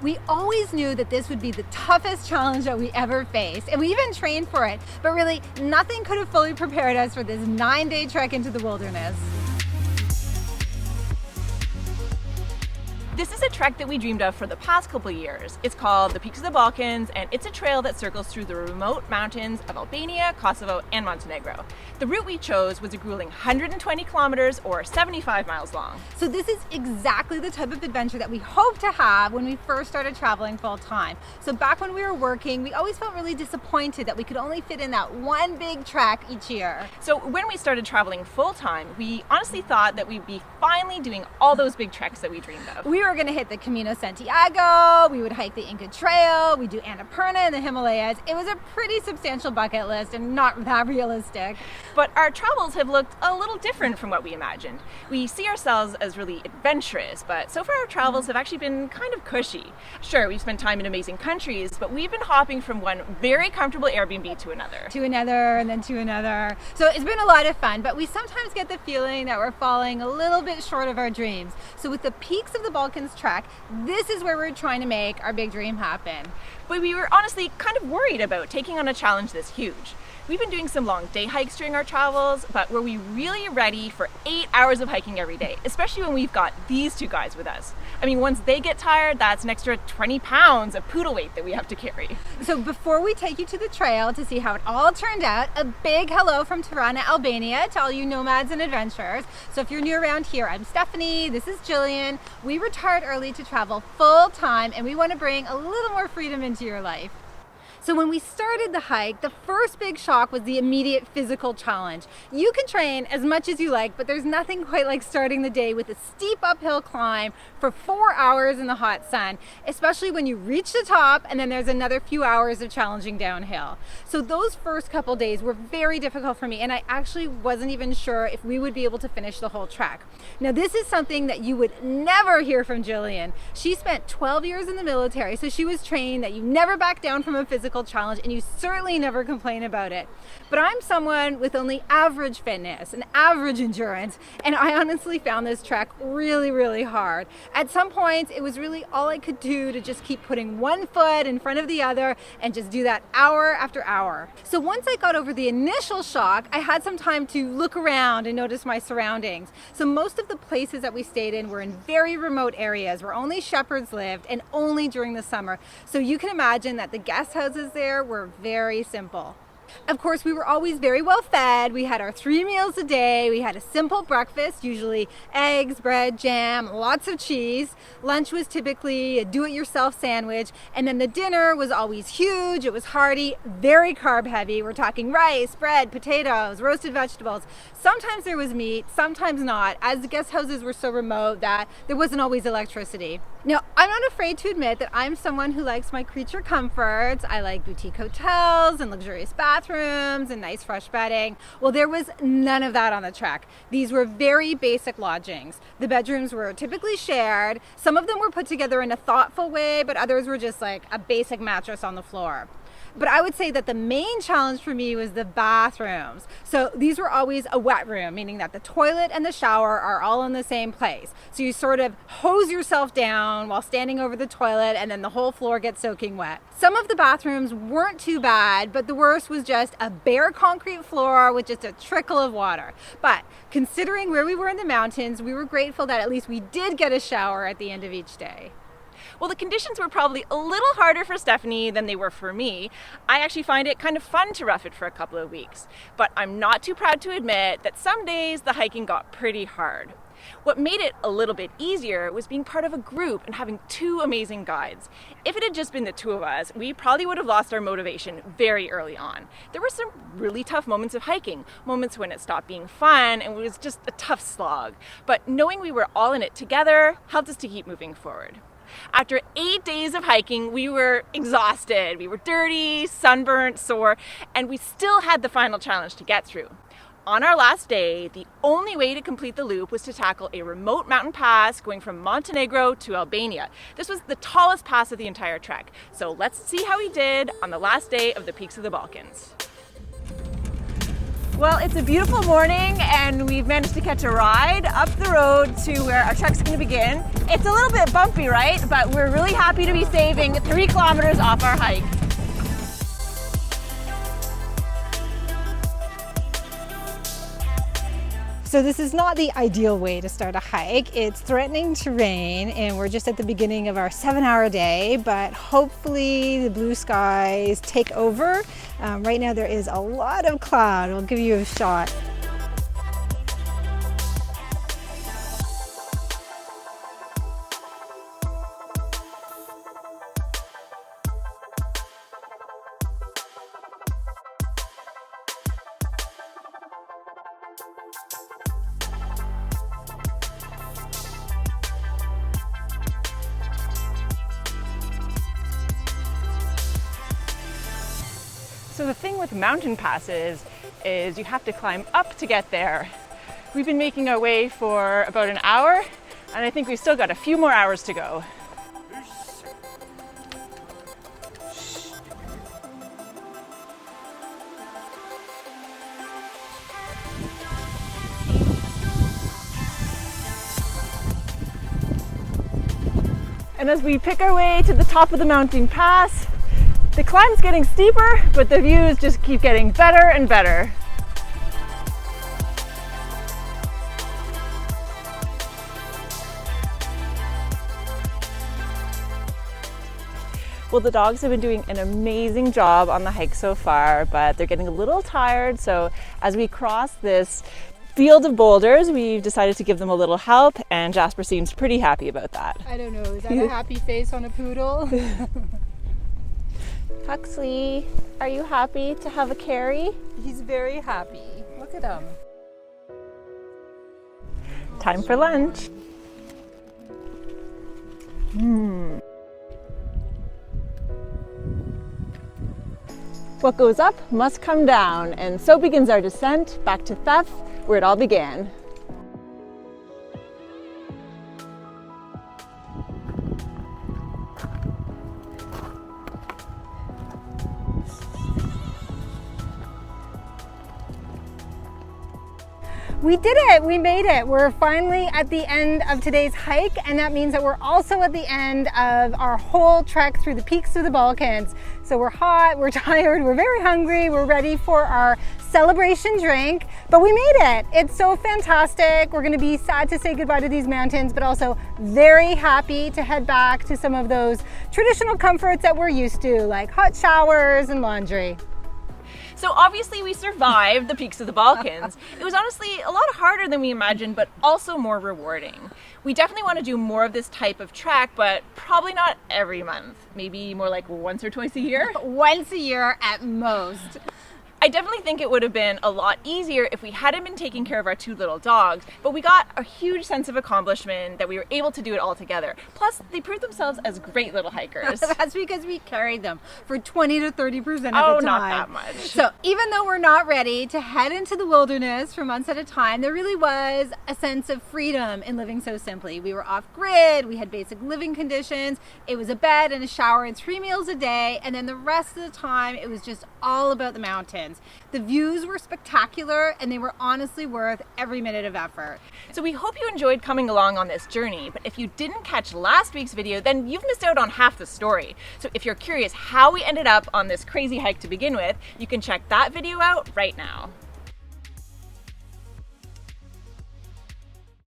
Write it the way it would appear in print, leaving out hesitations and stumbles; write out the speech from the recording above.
We always knew that this would be the toughest challenge that we ever faced, and we even trained for it, but really nothing could have fully prepared us for this 9-day trek into the wilderness. This is a trek that we dreamed of for the past couple years. It's called the Peaks of the Balkans, and it's a trail that circles through the remote mountains of Albania, Kosovo, and Montenegro. The route we chose was a grueling 120 kilometers or 75 miles long. So this is exactly the type of adventure that we hoped to have when we first started traveling full time. So back when we were working, we always felt really disappointed that we could only fit in that one big trek each year. So when we started traveling full time, we honestly thought that we'd be finally doing all those big treks that we dreamed of. We were going to hit the Camino Santiago, we would hike the Inca Trail, we'd do Annapurna in the Himalayas. It was a pretty substantial bucket list and not that realistic. But our travels have looked a little different from what we imagined. We see ourselves as really adventurous, but so far our travels have actually been kind of cushy. Sure, we've spent time in amazing countries, but we've been hopping from one very comfortable Airbnb to another. To another, and then to another. So it's been a lot of fun, but we sometimes get the feeling that we're falling a little bit short of our dreams. So with the Peaks of the Balkans trek, this is where we're trying to make our big dream happen. But we were honestly kind of worried about taking on a challenge this huge. We've been doing some long day hikes during our travels, but were we really ready for 8 hours of hiking every day, especially when we've got these two guys with us? I mean, once they get tired, that's an extra 20 pounds of poodle weight that we have to carry. So before we take you to the trail to see how it all turned out, a big hello from Tirana, Albania to all you nomads and adventurers. So if you're new around here, I'm Stephanie, this is Gillian. We retired early to travel full time, and we want to bring a little more freedom into your life. So when we started the hike, the first big shock was the immediate physical challenge. You can train as much as you like, but there's nothing quite like starting the day with a steep uphill climb for 4 hours in the hot sun, especially when you reach the top and then there's another few hours of challenging downhill. So those first couple days were very difficult for me, and I actually wasn't even sure if we would be able to finish the whole trek. Now this is something that you would never hear from Gillian. She spent 12 years in the military, so she was trained that you never back down from a physical challenge, and you certainly never complain about it. But I'm someone with only average fitness and average endurance, and I honestly found this trek really, really hard. At some points, it was really all I could do to just keep putting one foot in front of the other and just do that hour after hour. So once I got over the initial shock, I had some time to look around and notice my surroundings. So most of the places that we stayed in were in very remote areas where only shepherds lived, and only during the summer. So you can imagine that the guest houses there were very simple. Of course, we were always very well fed. We had our 3 meals a day. We had a simple breakfast, usually eggs, bread, jam, lots of cheese. Lunch was typically a do-it-yourself sandwich. And then the dinner was always huge. It was hearty, very carb heavy. We're talking rice, bread, potatoes, roasted vegetables. Sometimes there was meat, sometimes not, as the guest houses were so remote that there wasn't always electricity. Now, I'm not afraid to admit that I'm someone who likes my creature comforts. I like boutique hotels and luxurious bathrooms and nice fresh bedding. Well, there was none of that on the trek. These were very basic lodgings. The bedrooms were typically shared. Some of them were put together in a thoughtful way, but others were just like a basic mattress on the floor. But I would say that the main challenge for me was the bathrooms. So these were always a wet room, meaning that the toilet and the shower are all in the same place. So you sort of hose yourself down while standing over the toilet, and then the whole floor gets soaking wet. Some of the bathrooms weren't too bad, but the worst was just a bare concrete floor with just a trickle of water. But considering where we were in the mountains, we were grateful that at least we did get a shower at the end of each day. Well, the conditions were probably a little harder for Stephanie than they were for me. I actually find it kind of fun to rough it for a couple of weeks, but I'm not too proud to admit that some days the hiking got pretty hard. What made it a little bit easier was being part of a group and having 2 amazing guides. If it had just been the 2 of us, we probably would have lost our motivation very early on. There were some really tough moments of hiking, moments when it stopped being fun and it was just a tough slog. But knowing we were all in it together helped us to keep moving forward. After 8 days of hiking, we were exhausted. We were dirty, sunburnt, sore, and we still had the final challenge to get through. On our last day, the only way to complete the loop was to tackle a remote mountain pass going from Montenegro to Albania. This was the tallest pass of the entire trek. So let's see how we did on the last day of the Peaks of the Balkans. Well, it's a beautiful morning and we've managed to catch a ride up the road to where our trek's going to begin. It's a little bit bumpy, right? But we're really happy to be saving 3 kilometers off our hike. So this is not the ideal way to start a hike. It's threatening terrain and we're just at the beginning of our 7-hour day, but hopefully the blue skies take over. Right now there is a lot of cloud. I'll give you a shot. So the thing with mountain passes is you have to climb up to get there. We've been making our way for about an hour, and I think we've still got a few more hours to go. And as we pick our way to the top of the mountain pass, the climb's getting steeper, but the views just keep getting better and better. Well, the dogs have been doing an amazing job on the hike so far, but they're getting a little tired. So as we cross this field of boulders, we've decided to give them a little help, and Jasper seems pretty happy about that. I don't know, is that a happy face on a poodle? Huxley, are you happy to have a carry? He's very happy. Look at him. Time for lunch. What goes up must come down, and so begins our descent back to Theth, where it all began. We did it! We made it! We're finally at the end of today's hike, and that means that we're also at the end of our whole trek through the peaks of the Balkans. So we're hot, we're tired, we're very hungry, we're ready for our celebration drink, but we made it! It's so fantastic. We're gonna be sad to say goodbye to these mountains, but also very happy to head back to some of those traditional comforts that we're used to, like hot showers and laundry. So obviously we survived the peaks of the Balkans. It was honestly a lot harder than we imagined, but also more rewarding. We definitely want to do more of this type of trek, but probably not every month. Maybe more like once or twice a year? Once a year at most. I definitely think it would have been a lot easier if we hadn't been taking care of our 2 little dogs, but we got a huge sense of accomplishment that we were able to do it all together. Plus, they proved themselves as great little hikers. That's because we carried them for 20 to 30% of the time. Oh, not that much. So even though we're not ready to head into the wilderness for months at a time, there really was a sense of freedom in living so simply. We were off grid, we had basic living conditions, it was a bed and a shower and 3 meals a day, and then the rest of the time it was just all about the mountains. The views were spectacular and they were honestly worth every minute of effort. So we hope you enjoyed coming along on this journey, but if you didn't catch last week's video, then you've missed out on half the story. So if you're curious how we ended up on this crazy hike to begin with, you can check that video out right now.